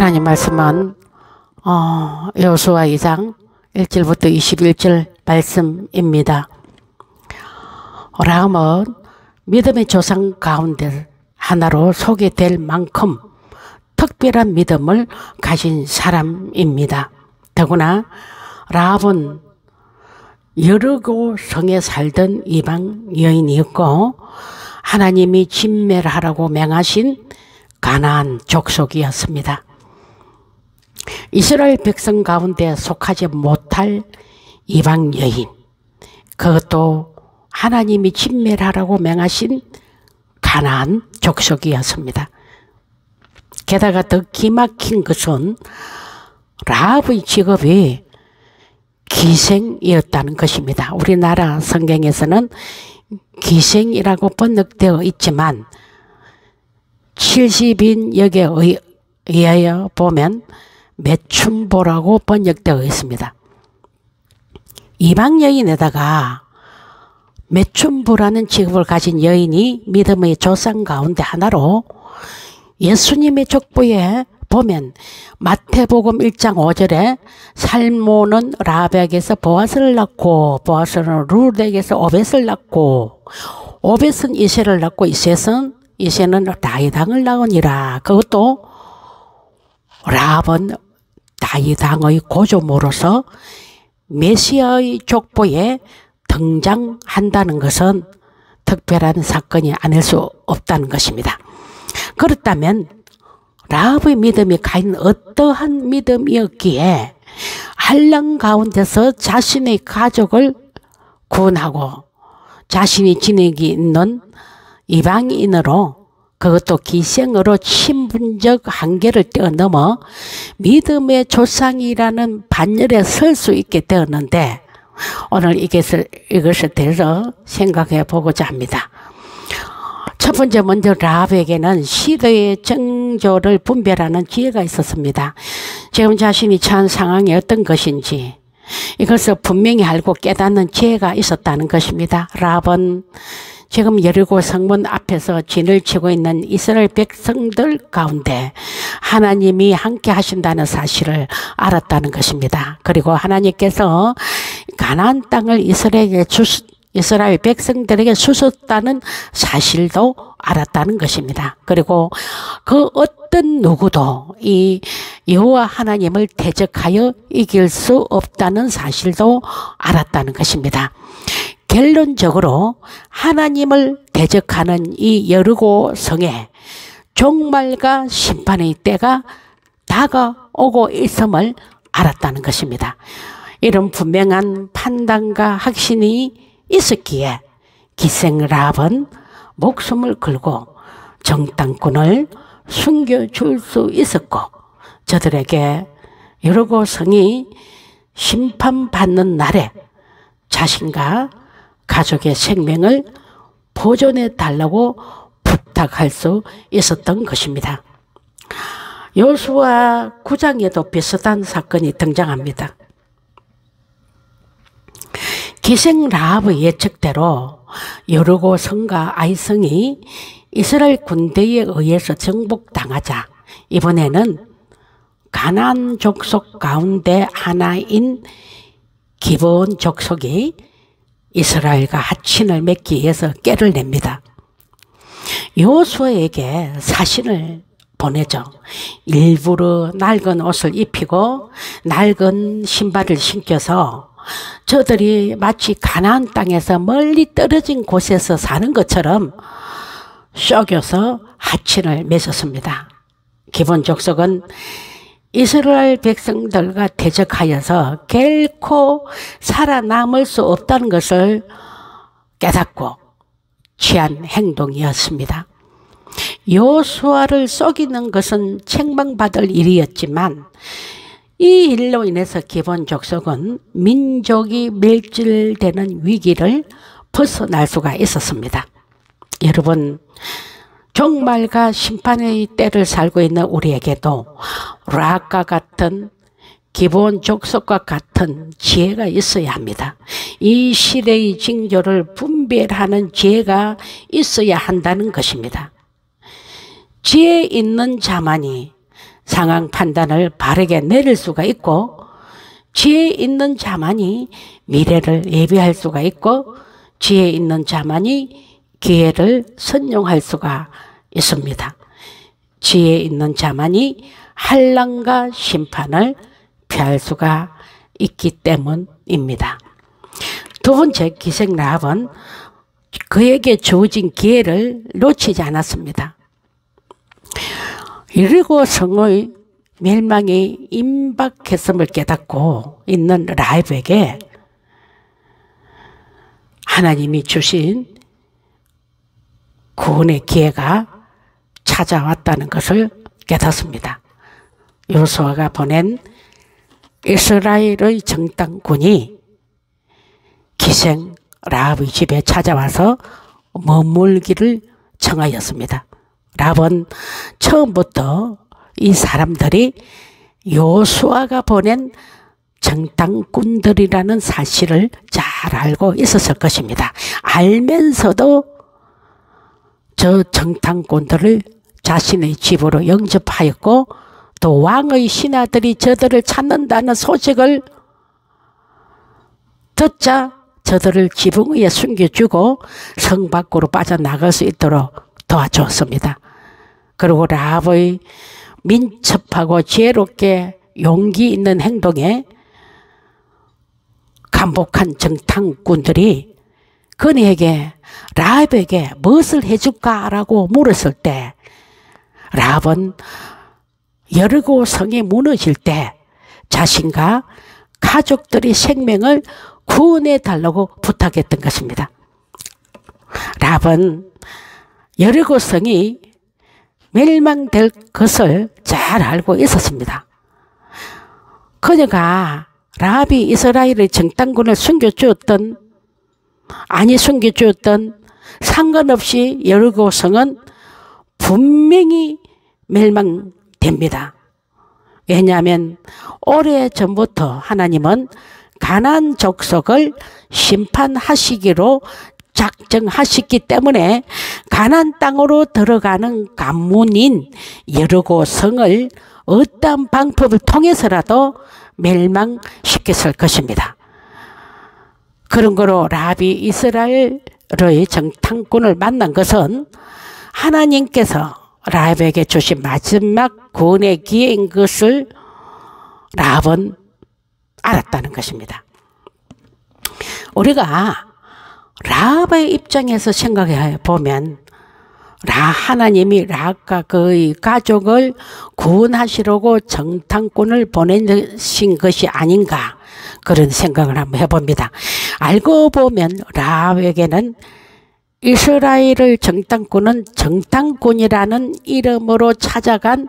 하나님 말씀은 여호수아 2장 1절부터 21절 말씀입니다. 아브라함은 믿음의 조상 가운데 하나로 소개될 만큼 특별한 믿음을 가진 사람입니다. 더구나 라합은 여리고 성에 살던 이방 여인이었고 하나님이 진멸하라고 명하신 가나안 족속이었습니다. 이스라엘 백성 가운데 속하지 못할 이방 여인, 그것도 하나님이 진멸하라고 명하신 가나안 족속이었습니다. 게다가 더 기막힌 것은 라합의 직업이 기생이었다는 것입니다. 우리나라 성경에서는 기생이라고 번역되어 있지만 70인 역에 의하여 보면 매춘보라고 번역되어 있습니다. 이방 여인에다가 매춘보라는 직업을 가진 여인이 믿음의 조상 가운데 하나로 예수님의 족보에 보면 마태복음 1장 5절에 살모는 라합에게서 보아스를 낳고 보아스는 룻에게서 오벳을 낳고 오벳은 이새를 낳고 이새는 다윗왕을 낳으니라. 그것도 라합은 다윗왕의 고조모로서 메시아의 족보에 등장한다는 것은 특별한 사건이 아닐 수 없다는 것입니다. 그렇다면 라합의 믿음이 과연 어떠한 믿음이었기에 한란 가운데서 자신의 가족을 구원하고 자신이 지내기 있는 이방인으로 그것도 기생으로 신분적 한계를 뛰어넘어 믿음의 조상이라는 반열에 설 수 있게 되었는데 오늘 이것에 대해서 생각해 보고자 합니다. 첫 번째 먼저 라합에게는 시대의 정조를 분별하는 지혜가 있었습니다. 지금 자신이 처한 상황이 어떤 것인지 이것을 분명히 알고 깨닫는 지혜가 있었다는 것입니다. 라합은 지금 여리고 성문 앞에서 진을 치고 있는 이스라엘 백성들 가운데 하나님이 함께 하신다는 사실을 알았다는 것입니다. 그리고 하나님께서 가나안 땅을 이스라엘 백성들에게 주셨다는 사실도 알았다는 것입니다. 그리고 그 어떤 누구도 이 여호와 하나님을 대적하여 이길 수 없다는 사실도 알았다는 것입니다. 결론적으로 하나님을 대적하는 이 여리고 성에 종말과 심판의 때가 다가오고 있음을 알았다는 것입니다. 이런 분명한 판단과 확신이 있었기에 기생 라합은 목숨을 걸고 정탐꾼을 숨겨줄 수 있었고 저들에게 여리고 성이 심판받는 날에 자신과 가족의 생명을 보존해 달라고 부탁할 수 있었던 것입니다. 여호수아 9장에도 비슷한 사건이 등장합니다. 기생 라합의 예측대로 여리고 성과 아이성이 이스라엘 군대에 의해서 정복당하자 이번에는 가나안 족속 가운데 하나인 기브온 족속이 이스라엘과 하친을 맺기 위해서 꾀를 냅니다. 여호수아에게 사신을 보내죠. 일부러 낡은 옷을 입히고 낡은 신발을 신겨서 저들이 마치 가나안 땅에서 멀리 떨어진 곳에서 사는 것처럼 속여서 하친을 맺었습니다. 기브온 족속은 이스라엘 백성들과 대적하여서 결코 살아남을 수 없다는 것을 깨닫고 취한 행동이었습니다. 여호수아를 속이는 것은 책망받을 일이었지만 이 일로 인해서 기브온 족속은 민족이 멸절되는 위기를 벗어날 수가 있었습니다. 여러분, 종말과 심판의 때를 살고 있는 우리에게도 라합과 같은 기브온 족속과 같은 지혜가 있어야 합니다. 이 시대의 징조를 분별하는 지혜가 있어야 한다는 것입니다. 지혜 있는 자만이 상황 판단을 바르게 내릴 수가 있고, 지혜 있는 자만이 미래를 예비할 수가 있고, 지혜 있는 자만이 기회를 선용할 수가 있습니다. 지혜 있는 자만이 환난과 심판을 피할 수가 있기 때문입니다. 두 번째, 기생 라합은 그에게 주어진 기회를 놓치지 않았습니다. 여리고 성의 멸망이 임박했음을 깨닫고 있는 라합에게 하나님이 주신 구원의 기회가 찾아왔다는 것을 깨닫습니다. 여호수아가 보낸 이스라엘의 정탐꾼이 기생 라합의 집에 찾아와서 머물기를 청하였습니다. 라합은 처음부터 이 사람들이 여호수아가 보낸 정탐꾼들이라는 사실을 잘 알고 있었을 것입니다. 알면서도 저 정탐꾼들을 자신의 집으로 영접하였고, 또 왕의 신하들이 저들을 찾는다는 소식을 듣자 저들을 지붕 위에 숨겨주고 성 밖으로 빠져나갈 수 있도록 도와주었습니다. 그리고 라합의 민첩하고 지혜롭게 용기 있는 행동에 감복한 정탐꾼들이 그에게 라합에게 무엇을 해줄까라고 물었을 때, 라합은 여리고 성이 무너질 때 자신과 가족들의 생명을 구원해 달라고 부탁했던 것입니다. 라합은 여리고 성이 멸망될 것을 잘 알고 있었습니다. 그녀가 라합이 이스라엘의 정탐꾼을 숨겨주었던 아니 숨겨주었던 상관없이 여리고 성은 분명히 멸망됩니다. 왜냐하면 오래전부터 하나님은 가나안 족속을 심판하시기로 작정하셨기 때문에 가나안 땅으로 들어가는 관문인 여리고 성을 어떠한 방법을 통해서라도 멸망시켰을 것입니다. 그런 거로 라합이 이스라엘의 정탐꾼을 만난 것은 하나님께서 라합에게 주신 마지막 구원의 기회인 것을 라합은 알았다는 것입니다. 우리가 라합의 입장에서 생각해 보면 하나님이 라합과 그의 가족을 구원하시려고 정탐꾼을 보내신 것이 아닌가, 그런 생각을 한번 해봅니다. 알고 보면 라합에게는 이스라엘의 정탐꾼은 정탐꾼이라는 이름으로 찾아간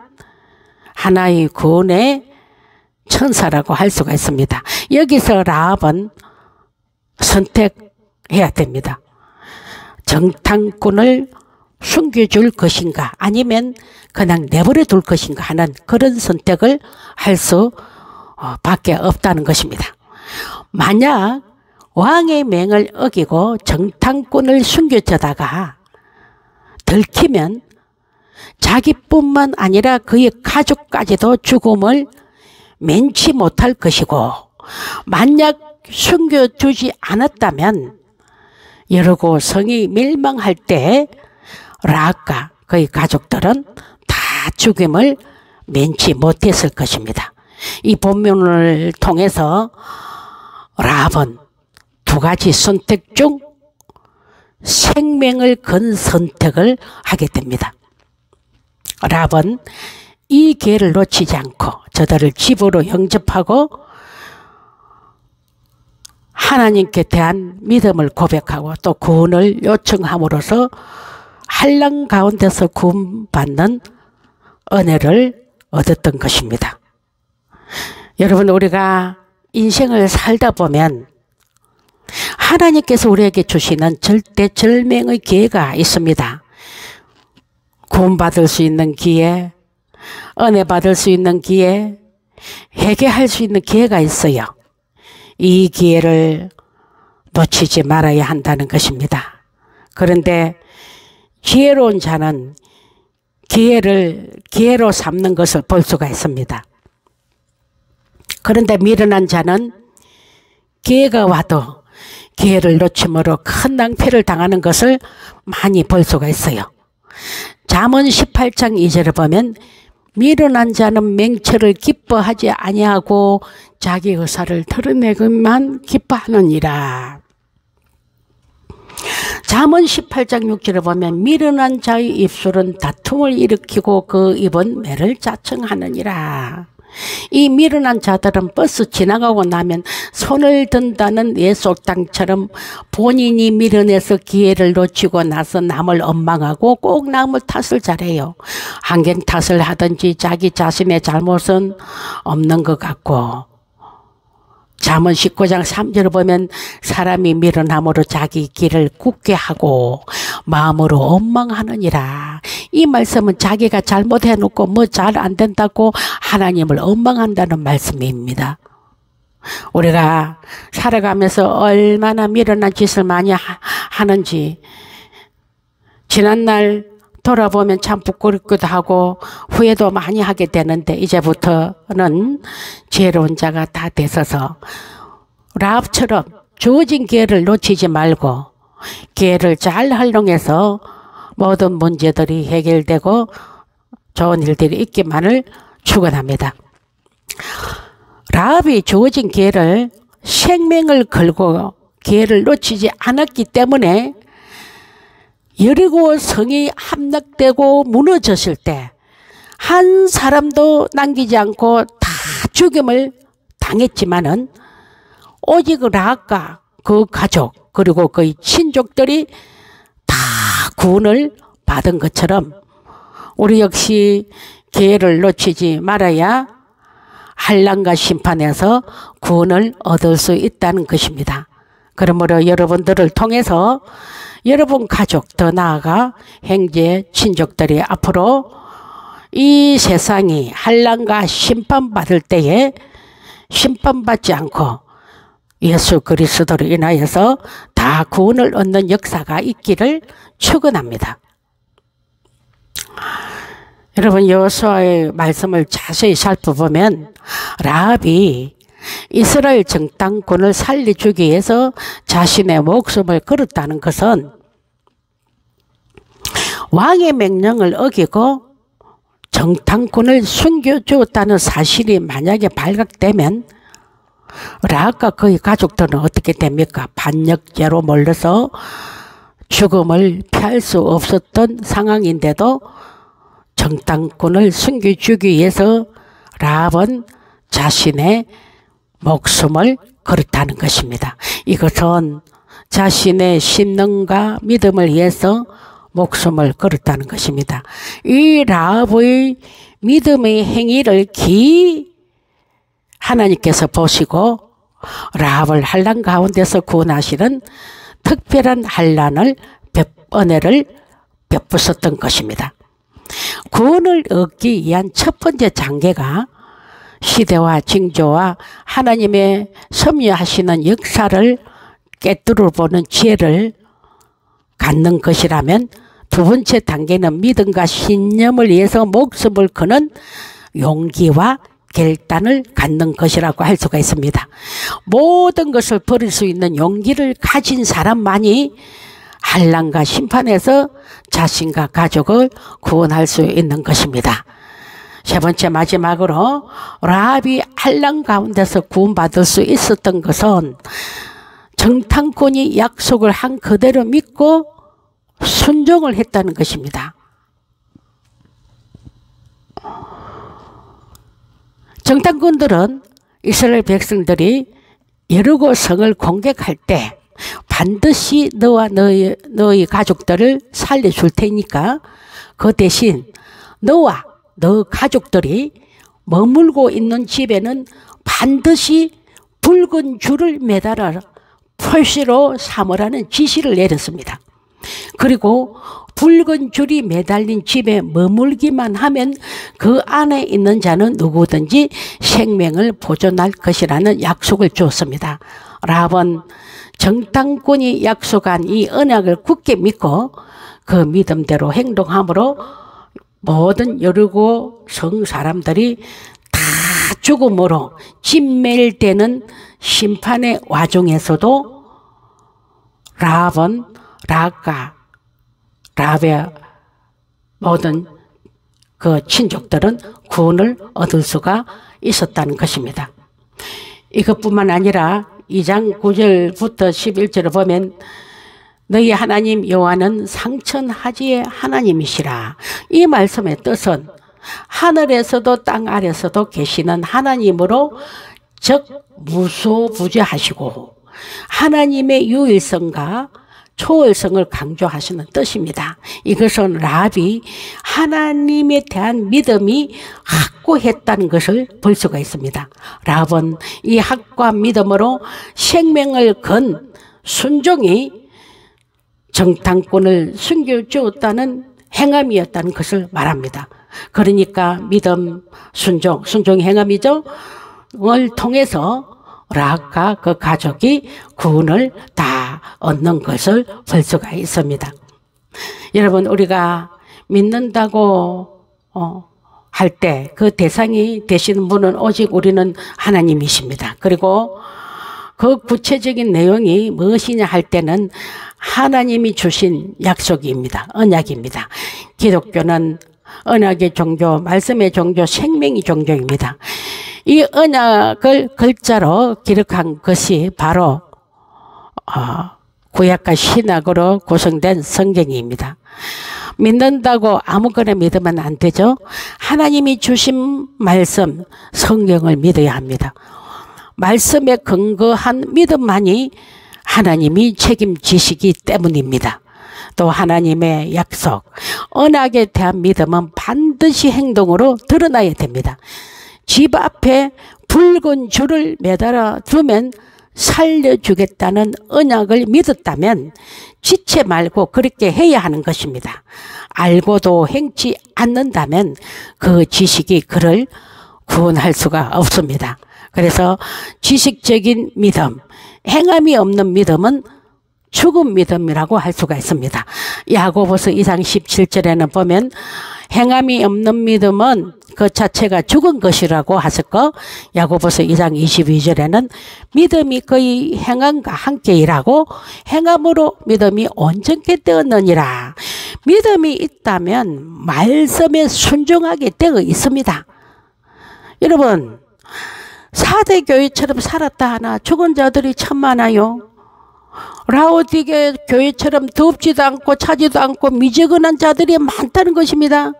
하나의 구원의 천사라고 할 수가 있습니다. 여기서 라합은 선택해야 됩니다. 정탐꾼을 숨겨줄 것인가 아니면 그냥 내버려 둘 것인가 하는 그런 선택을 할 수 밖에 없다는 것입니다. 만약 왕의 명을 어기고 정탐꾼을 숨겨주다가 들키면 자기뿐만 아니라 그의 가족까지도 죽음을 면치 못할 것이고, 만약 숨겨두지 않았다면 여리고 성이 멸망할 때 라합과 그의 가족들은 다 죽음을 면치 못했을 것입니다. 이 본문을 통해서 라합은 두 가지 선택 중 생명을 건 선택을 하게 됩니다. 라합은 이 기회를 놓치지 않고 저들을 집으로 영접하고 하나님께 대한 믿음을 고백하고 또 구원을 요청함으로써 환난 가운데서 구원받는 은혜를 얻었던 것입니다. 여러분, 우리가 인생을 살다 보면 하나님께서 우리에게 주시는 절대절명의 기회가 있습니다. 구원받을 수 있는 기회, 은혜 받을 수 있는 기회, 회개할 수 있는 기회가 있어요. 이 기회를 놓치지 말아야 한다는 것입니다. 그런데 지혜로운 자는 기회로 삼는 것을 볼 수가 있습니다. 그런데 미련한 자는 기회가 와도 기회를 놓침으로 큰 낭패를 당하는 것을 많이 볼 수가 있어요. 잠언 18장 2절을 보면 미련한 자는 맹철을 기뻐하지 아니하고 자기 의사를 드러내기만 기뻐하느니라. 잠언 18장 6절을 보면 미련한 자의 입술은 다툼을 일으키고 그 입은 매를 자청하느니라. 이 미련한 자들은 버스 지나가고 나면 손을 든다는 예속당처럼 본인이 미련해서 기회를 놓치고 나서 남을 원망하고 꼭 남을 탓을 잘해요. 환경 탓을 하든지 자기 자신의 잘못은 없는 것 같고, 잠언 19장 3절을 보면 사람이 미련함으로 자기 길을 굳게 하고 마음으로 원망하느니라. 이 말씀은 자기가 잘못해놓고 뭐 잘 안 된다고 하나님을 원망한다는 말씀입니다. 우리가 살아가면서 얼마나 미련한 짓을 많이 하는지 지난날 돌아보면 참 부끄럽기도 하고 후회도 많이 하게 되는데, 이제부터는 지혜로운 자가 다 되셔서 라합처럼 주어진 기회를 놓치지 말고 기회를 잘 활용해서 모든 문제들이 해결되고 좋은 일들이 있기만을 축원합니다. 라합이 주어진 기회를 생명을 걸고 기회를 놓치지 않았기 때문에 여리고 성이 함락되고 무너졌을 때 한 사람도 남기지 않고 다 죽임을 당했지만은 오직 라합과 그 가족 그리고 그의 친족들이 다 구원을 받은 것처럼 우리 역시 기회를 놓치지 말아야 환난과 심판에서 구원을 얻을 수 있다는 것입니다. 그러므로 여러분들을 통해서 여러분 가족, 더 나아가 형제, 친족들이 앞으로 이 세상이 환난과 심판받을 때에 심판받지 않고 예수 그리스도로 인하여서 다 구원을 얻는 역사가 있기를 축원합니다. 여러분, 여호수아의 말씀을 자세히 살펴보면 라합이 이스라엘 정탐꾼을 살려주기 위해서 자신의 목숨을 걸었다는 것은 왕의 명령을 어기고 정탐꾼을 숨겨주었다는 사실이 만약에 발각되면 라합과 그의 가족들은 어떻게 됩니까? 반역죄로 몰려서 죽음을 피할 수 없었던 상황인데도 정탐꾼을 숨겨주기 위해서 라합은 자신의 목숨을 걸었다는 것입니다. 이것은 자신의 신능과 믿음을 위해서 목숨을 걸었다는 것입니다. 이 라합의 믿음의 행위를 하나님께서 보시고 라합을 환난 가운데서 구원하시는 특별한 환난을 은혜를 베푸셨던 것입니다. 구원을 얻기 위한 첫 번째 단계가 시대와 징조와 하나님의 섭리하시는 역사를 꿰뚫어 보는 지혜를 갖는 것이라면, 두 번째 단계는 믿음과 신념을 위해서 목숨을 거는 용기와 결단을 갖는 것이라고 할 수가 있습니다. 모든 것을 버릴 수 있는 용기를 가진 사람만이 환난과 심판에서 자신과 가족을 구원할 수 있는 것입니다. 세 번째, 마지막으로 라합이 환난 가운데서 구원받을 수 있었던 것은 정탐꾼이 약속을 한 그대로 믿고 순종을 했다는 것입니다. 정탐꾼들은 이스라엘 백성들이 여리고 성을 공격할 때 반드시 너와 너의 가족들을 살려줄 테니까 그 대신 너와 너 가족들이 머물고 있는 집에는 반드시 붉은 줄을 매달아 표시로 삼으라는 지시를 내렸습니다. 그리고 붉은 줄이 매달린 집에 머물기만 하면 그 안에 있는 자는 누구든지 생명을 보존할 것이라는 약속을 주었습니다. 라합은 정탐꾼이 약속한 이 언약을 굳게 믿고 그 믿음대로 행동함으로 모든 여리고 성 사람들이 다 죽음으로 진멸되는 심판의 와중에서도 라합과 라합의 모든 그 친족들은 구원을 얻을 수가 있었다는 것입니다. 이것뿐만 아니라 2장 9절부터 11절을 보면 너희 하나님 여호와는 상천하지의 하나님이시라. 이 말씀의 뜻은 하늘에서도 땅 아래서도 계시는 하나님으로 즉 무소부재하시고 하나님의 유일성과 초월성을 강조하시는 뜻입니다. 이것은 라합이 하나님에 대한 믿음이 확고했다는 것을 볼 수가 있습니다. 라합은 이 확고한 믿음으로 생명을 건 순종이 정탐꾼을 숨겨주었다는 행함이었다는 것을 말합니다. 그러니까 믿음, 순종의 행함이죠. 을 통해서 라합과 그 가족이 구원을 다 얻는 것을 볼 수가 있습니다. 여러분, 우리가 믿는다고 할 때 그 대상이 되시는 분은 오직 우리는 하나님이십니다. 그리고 그 구체적인 내용이 무엇이냐 할 때는 하나님이 주신 약속입니다. 언약입니다. 기독교는 언약의 종교, 말씀의 종교, 생명의 종교입니다. 이 언약을 글자로 기록한 것이 바로 구약과 신약으로 구성된 성경입니다. 믿는다고 아무거나 믿으면 안 되죠. 하나님이 주신 말씀, 성경을 믿어야 합니다. 말씀에 근거한 믿음만이 하나님이 책임지시기 때문입니다. 또 하나님의 약속, 언약에 대한 믿음은 반드시 행동으로 드러나야 됩니다. 집 앞에 붉은 줄을 매달아 두면 살려주겠다는 언약을 믿었다면 지체 말고 그렇게 해야 하는 것입니다. 알고도 행치 않는다면 그 지식이 그를 구원할 수가 없습니다. 그래서 지식적인 믿음, 행함이 없는 믿음은 죽은 믿음이라고 할 수가 있습니다. 야고보서 2장 17절에는 보면 행함이 없는 믿음은 그 자체가 죽은 것이라고 하셨고, 야고보서 2장 22절에는 믿음이 거의 행함과 함께 일하고 행함으로 믿음이 온전케 되었느니라. 믿음이 있다면 말씀에 순종하게 되어 있습니다. 여러분, 4대 교회처럼 살았다 하나 죽은 자들이 참 많아요. 라오디게 교회처럼 덥지도 않고 차지도 않고 미지근한 자들이 많다는 것입니다.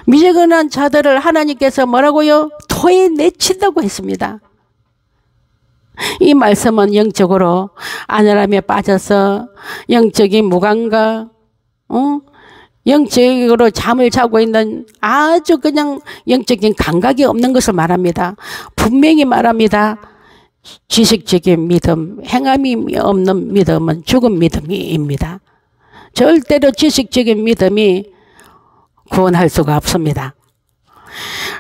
미지근한 자들을 하나님께서 뭐라고요? 토해내친다고 했습니다. 이 말씀은 영적으로 안혈함에 빠져서 영적인 무감과 영적으로 잠을 자고 있는 아주 그냥 영적인 감각이 없는 것을 말합니다. 분명히 말합니다. 지식적인 믿음, 행함이 없는 믿음은 죽은 믿음입니다. 절대로 지식적인 믿음이 구원할 수가 없습니다.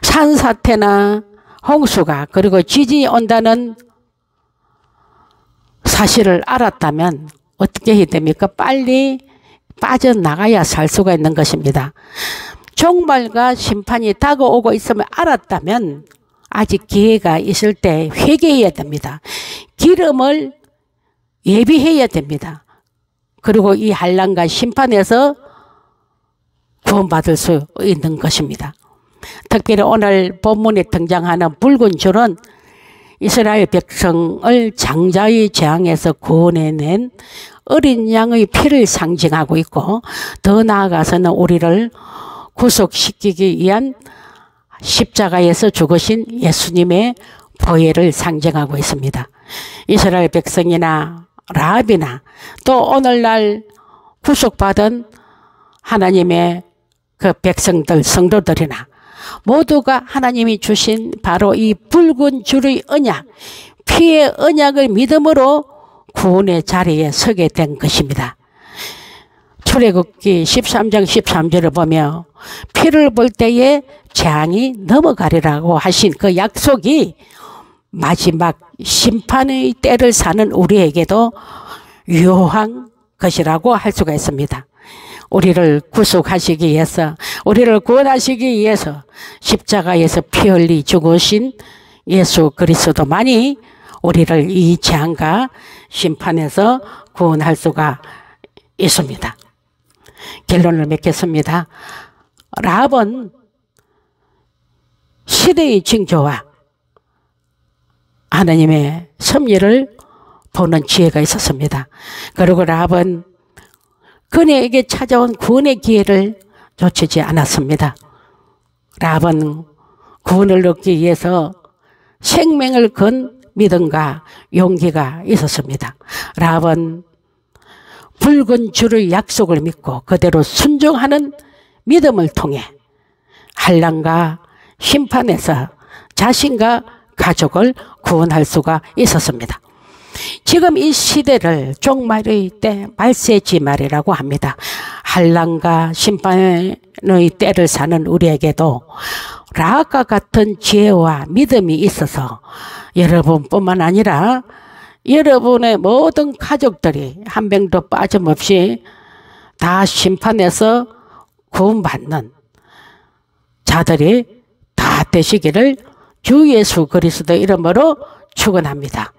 산사태나 홍수가 그리고 지진이 온다는 사실을 알았다면 어떻게 해야 됩니까? 빨리 빠져나가야 살 수가 있는 것입니다. 종말과 심판이 다가오고 있음을 알았다면 아직 기회가 있을 때 회개해야 됩니다. 기름을 예비해야 됩니다. 그리고 이 환난과 심판에서 구원받을 수 있는 것입니다. 특별히 오늘 본문에 등장하는 붉은 줄은 이스라엘 백성을 장자의 재앙에서 구원해낸 어린 양의 피를 상징하고 있고, 더 나아가서는 우리를 구속시키기 위한 십자가에서 죽으신 예수님의 보혈을 상징하고 있습니다. 이스라엘 백성이나 라합이나 또 오늘날 구속받은 하나님의 그 백성들, 성도들이나 모두가 하나님이 주신 바로 이 붉은 줄의 언약, 피의 언약을 믿음으로 구원의 자리에 서게 된 것입니다. 출애굽기 13장 13절을 보며 피를 볼 때에 재앙이 넘어가리라고 하신 그 약속이 마지막 심판의 때를 사는 우리에게도 유효한 것이라고 할 수가 있습니다. 우리를 구속하시기 위해서, 우리를 구원하시기 위해서 십자가에서 피 흘리 죽으신 예수 그리스도만이 우리를 이 재앙과 심판에서 구원할 수가 있습니다. 결론을 맺겠습니다. 라합은 시대의 징조와 하나님의 섭리를 보는 지혜가 있었습니다. 그리고 라합은 그녀에게 찾아온 구원의 기회를 놓치지 않았습니다. 라합은 구원을 얻기 위해서 생명을 건 믿음과 용기가 있었습니다. 라합은 붉은 주의 약속을 믿고 그대로 순종하는 믿음을 통해 환난과 심판에서 자신과 가족을 구원할 수가 있었습니다. 지금 이 시대를 종말의 때, 말세지 말이라고 합니다. 환난과 심판의 때를 사는 우리에게도 라합과 같은 지혜와 믿음이 있어서 여러분뿐만 아니라 여러분의 모든 가족들이 한 명도 빠짐없이 다 심판에서 구원받는 자들이 다 되시기를 주 예수 그리스도 이름으로 축원합니다.